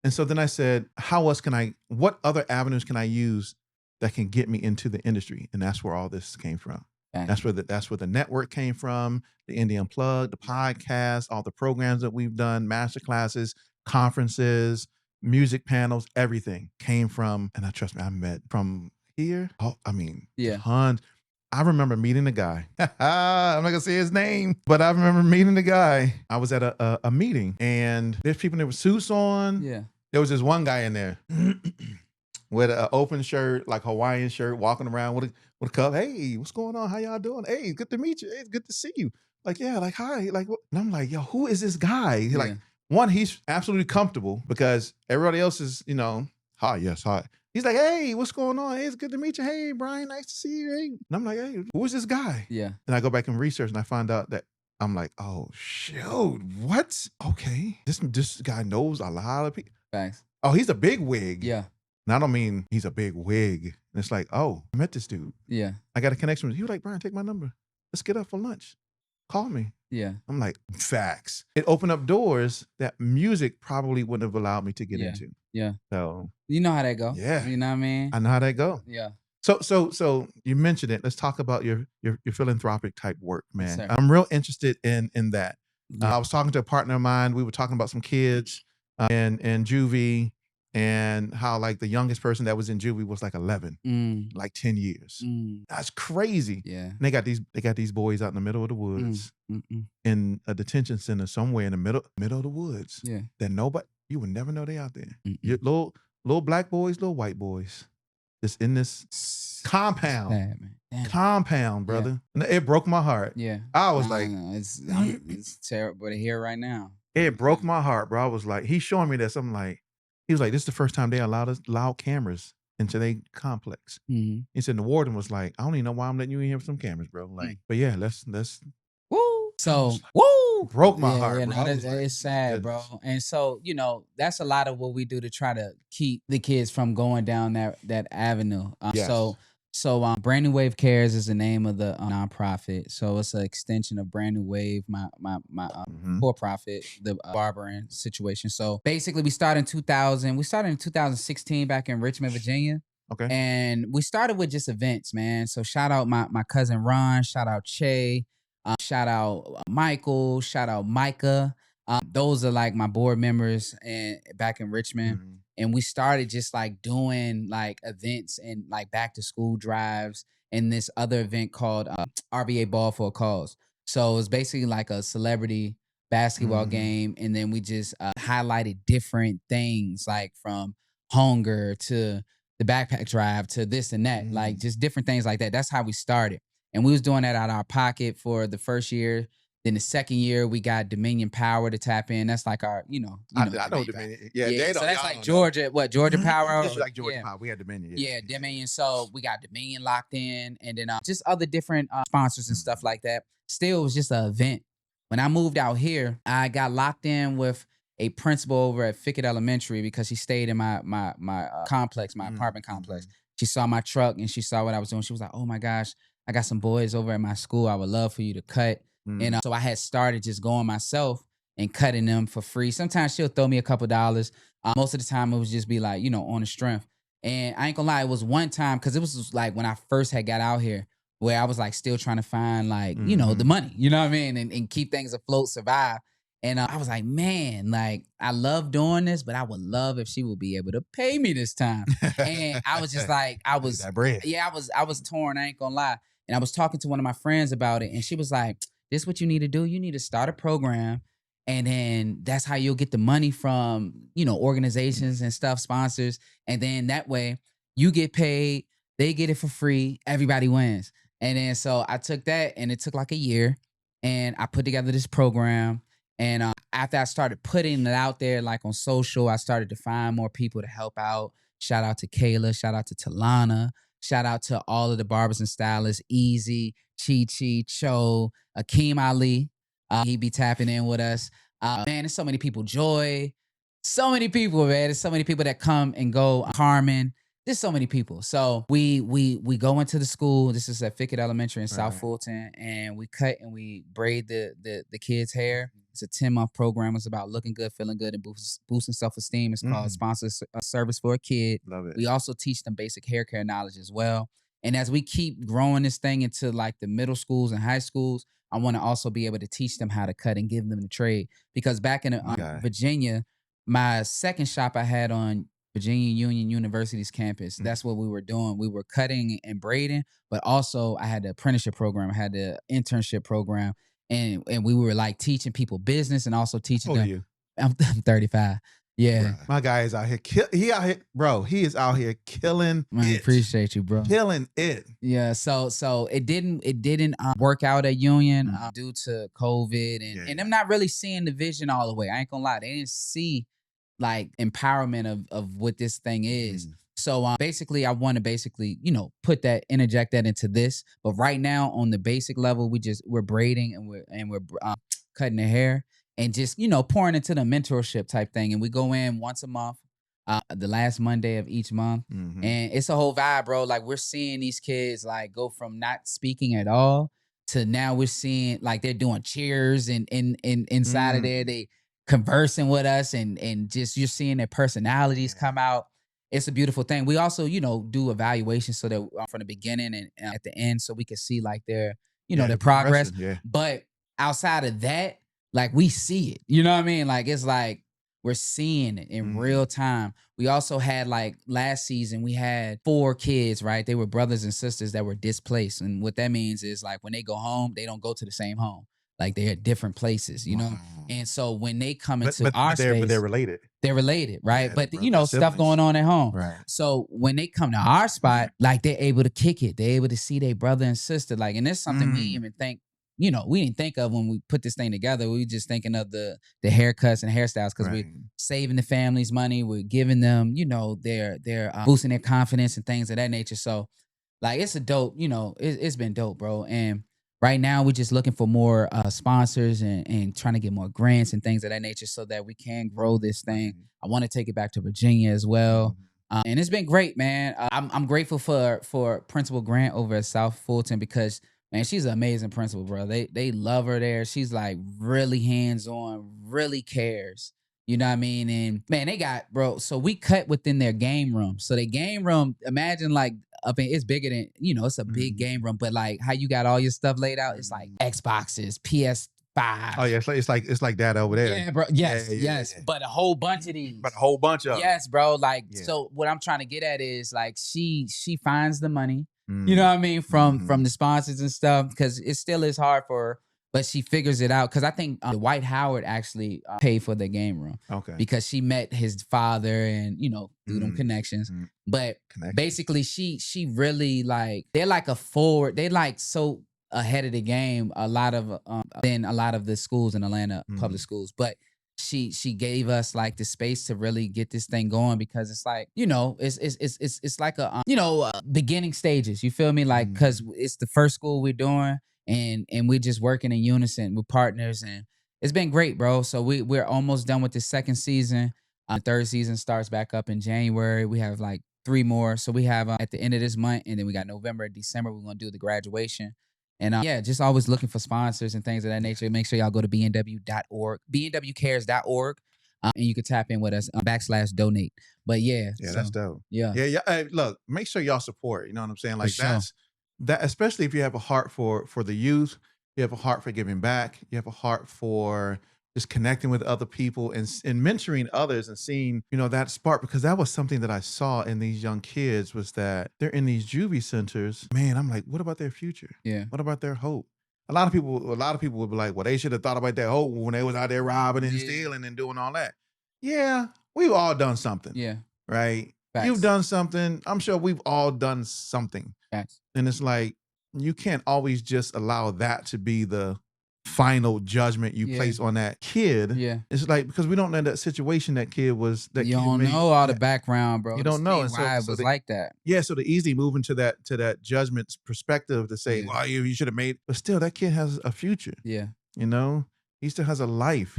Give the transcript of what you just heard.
And so then I said, what other avenues can I use that can get me into the industry? And that's where all this came from. Okay. That's where the network came from, the Indie Unplugged, the podcast, all the programs that we've done, master classes, conferences, music panels, everything came from, and trust me, I met from here. Oh, I mean, tons. I remember meeting the guy. I'm not gonna say his name, but I remember meeting the guy. I was at a meeting, and there's people there with suits on. Yeah. There was this one guy in there with an open shirt, like Hawaiian shirt, walking around with a cup. Hey, what's going on? How y'all doing? Hey, good to meet you. Hey, it's good to see you. Like, yeah, like, hi. Like, what? And I'm like, yo, who is this guy? He like, one, he's absolutely comfortable because everybody else is, hi, yes, hi. He's like, hey, what's going on? Hey, it's good to meet you. Hey, Brian, nice to see you. Hey. And I'm like, hey, who is this guy? Yeah. And I go back and research and I find out that I'm like, oh, shoot, what? Okay. This guy knows a lot of people. Thanks. Oh, he's a big wig. Yeah. And I don't mean he's a big wig. And it's like, oh, I met this dude. Yeah. I got a connection with him. He was like, Brian, take my number. Let's get up for lunch. Call me. Yeah. I'm like, facts. It opened up doors that music probably wouldn't have allowed me to get into. Yeah. So you know how that go. Yeah. You know what I mean? I know how that go. Yeah. So you mentioned it. Let's talk about your philanthropic type work, man. Yes, I'm real interested in that. Yeah. I was talking to a partner of mine. We were talking about some kids in juvie, and how like the youngest person that was in juvie was like 11, like 10 years. That's crazy. Yeah. And they got these boys out in the middle of the woods in a detention center somewhere in the middle of the woods. Yeah. That you would never know they out there. Your little black boys, little white boys, just in this compound. Sad, man. Compound, brother. And it broke my heart. Yeah. I was like, it's terrible to hear right now. It broke my heart, bro. I was like, he's showing me this. I'm like, he was like, this is the first time they allowed cameras into their complex. He said the warden was like, I don't even know why I'm letting you in here with some cameras, bro. Like, but yeah, let's woo. So woo, broke my heart. Yeah, Bro. no, it's sad, bro. And so that's a lot of what we do to try to keep the kids from going down that avenue. Yes. So Brand Nu Wav Cares is the name of the nonprofit. So it's an extension of Brand Nu Wav, my for-profit, the barbering situation. So basically, we started in 2000. We started in 2016 back in Richmond, Virginia. Okay. And we started with just events, man. So shout out my cousin Ron. Shout out Che. Shout out Michael. Shout out Micah. Those are like my board members and back in Richmond. And we started just like doing like events and like back to school drives and this other event called RBA Ball for a Cause. So it's basically like a celebrity basketball game. And then we just highlighted different things like from hunger to the backpack drive to this and that, like just different things like that. That's how we started. And we was doing that out of our pocket for the first year. Then the second year, we got Dominion Power to tap in. That's like our, I know Dominion. Yeah, they so don't. that's like Georgia, Georgia Power? It's like Georgia Power. We had Dominion. Yeah, Dominion. So we got Dominion locked in, and then just other different sponsors and stuff like that. Still, it was just an event. When I moved out here, I got locked in with a principal over at Fickett Elementary because she stayed in my complex, my apartment complex. She saw my truck and she saw what I was doing. She was like, "Oh my gosh, I got some boys over at my school. I would love for you to cut." And so I had started just going myself and cutting them for free. Sometimes she'll throw me a couple dollars. Most of the time it would just be like, on the strength. And I ain't gonna lie, it was one time, because it was like when I first had got out here, where I was like still trying to find like, the money, you know what I mean? And keep things afloat, survive. And I was like, man, like I love doing this, but I would love if she would be able to pay me this time. And I was just like, I was torn, I ain't gonna lie. And I was talking to one of my friends about it, and she was like, this is what you need to do. You need to start a program, and then that's how you'll get the money from, organizations and stuff, sponsors. And then that way you get paid, they get it for free, everybody wins. And then so I took that, and it took like a year, and I put together this program. And after I started putting it out there, like on social, I started to find more people to help out. Shout out to Kayla, shout out to Talana, shout out to all of the barbers and stylists, Easy, Chi, Cho, Akeem Ali. He be tapping in with us. Man, there's so many people. Joy. So many people, man. There's so many people that come and go. Carmen. There's so many people. So we go into the school. This is at Fickett Elementary in South Fulton. And we cut and we braid the kids' hair. It's a 10-month program. It's about looking good, feeling good, and boosting self-esteem. It's called Sponsor Service for a Kid. Love it. We also teach them basic hair care knowledge as well. And as we keep growing this thing into like the middle schools and high schools, I want to also be able to teach them how to cut and give them the trade. Because back in Virginia, my second shop I had on Virginia Union University's campus, that's what we were doing. We were cutting and braiding, but also I had the apprenticeship program, I had the internship program, and we were like teaching people business and also teaching them. You? I'm 35. Yeah. Bruh. My guy is out here. He out here, bro. He is out here killing Man, it. Appreciate you, bro. Killing it. Yeah. So it didn't work out at Union due to COVID and them not really seeing the vision all the way. I ain't gonna lie. They didn't see like empowerment of what this thing is. So basically, I want to interject that into this. But right now, on the basic level, we're braiding and we're cutting the hair and just pouring into the mentorship type thing. And we go in once a month, the last Monday of each month, and it's a whole vibe, bro. Like we're seeing these kids like go from not speaking at all to now we're seeing like they're doing cheers and inside of there they conversing with us and just you're seeing their personalities come out. It's a beautiful thing. We also, do evaluations so that from the beginning and at the end, so we can see like their, their progress. But outside of that, like we see it. You know what I mean? Like it's like we're seeing it in real time. We also had like last season, we had 4 kids, right? They were brothers and sisters that were displaced. And what that means is like when they go home, they don't go to the same home. Like they're at different places, you know? And so when they come into our space. But they're related. They're related, right? Yeah, but, siblings. Stuff going on at home. Right. So when they come to our spot, like they're able to kick it. They're able to see their brother and sister. Like, and this is something we even think, we didn't think of when we put this thing together. We were just thinking of the haircuts and hairstyles because we're saving the families money. We're giving them, they're boosting their confidence and things of that nature. So like, it's a dope, it's been dope, bro. And right now, we're just looking for more sponsors and trying to get more grants and things of that nature so that we can grow this thing. I want to take it back to Virginia as well. And it's been great, man. I'm grateful for Principal Grant over at South Fulton because, man, she's an amazing principal, bro. They love her there. She's like really hands-on, really cares. You know what I mean? And man, they got, bro, so we cut within their game room. So their game room, imagine like, it's bigger than, it's a big game room, but like how you got all your stuff laid out, it's like Xboxes, PS5. Oh yeah, it's like that over there. Yeah, bro. Yes. But a whole bunch of these. But a whole bunch of yes, bro. Like so what I'm trying to get at is like she finds the money, you know what I mean, from the sponsors and stuff, because it still is hard for her. But she figures it out because I think Dwight Howard actually paid for the game room. Okay. Because she met his father and, through them connections. But basically she really like, they're like a forward. They like so ahead of the game, a lot of than a lot of the schools in Atlanta, public schools. But she gave us like the space to really get this thing going because it's like, it's like a, beginning stages. You feel me? Like, because it's the first school we're doing. And we're just working in unison with partners, and it's been great, bro. So we're almost done with the second season. The third season starts back up in January. We have like 3 more. So we have at the end of this month, and then we got November and December. We're gonna do the graduation, and just always looking for sponsors and things of that nature. Make sure y'all go to bnw.org, bnwcares.org, and you can tap in with us /donate. But that's dope. Yeah. Hey, look, make sure y'all support. You know what I'm saying? Like that, especially if you have a heart for the youth, you have a heart for giving back, you have a heart for just connecting with other people and mentoring others and seeing, that spark, because that was something that I saw in these young kids was that they're in these juvie centers. Man, I'm like, what about their future? Yeah. What about their hope? A lot of people would be like, well, they should have thought about their hope when they was out there robbing and stealing and doing all that. Yeah, we've all done something. Yeah. Right? Facts. You've done something. I'm sure we've all done something. Facts. And it's like, you can't always just allow that to be the final judgment you place on that kid. Yeah. It's like, because we don't know that situation that kid was. That you kid don't know all the background, bro. You don't know. And why it was like that. Yeah. So the easy move into that judgment perspective to say, well, you should have made, but still that kid has a future. Yeah. He still has a life.